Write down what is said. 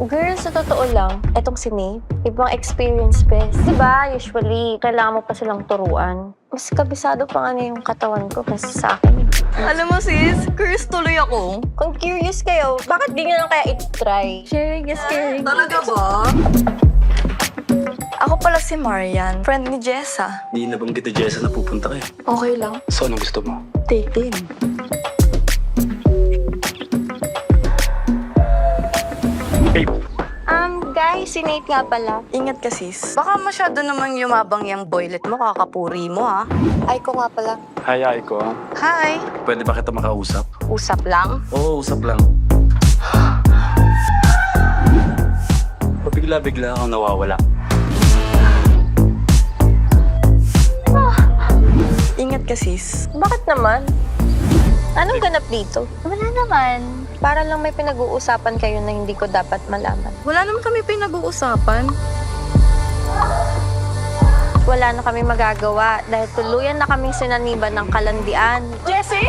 Girl, sa totoo lang, etong si Nate, ibang experience best. Diba, usually, kailangan mo pa silang turuan. Mas kabisado pa nga niya yung katawan ko kasi sa akin. Alam mo sis, curious tuloy ako. Kung curious kayo, bakit di nyo lang kaya i-try? Sharing is caring. Talaga ba? Ako pala si Marian, friend ni Jessa. Di nabanggit ni Jessa na pupunta kayo. Okay lang. So, anong gusto mo? Dating. Babe, Guys, si Nate nga pala. Ingat ka sis. Baka masyado namang yumabang yung boylet mo, kakapuri mo ha. Ay ko nga pala. hayay ko. Hi! Pwede ba kita makausap? Usap lang. Oo, usap lang. Pabigla-bigla akong nawawala. Ingat ka sis. Bakit naman? Anong ganap dito? Wala naman. Para lang may pinag-uusapan kayo na hindi ko dapat malaman. Wala naman kami pinag-uusapan. Wala na kami magagawa dahil tuluyan na kaming sinaniban ng kalandian. Jessie!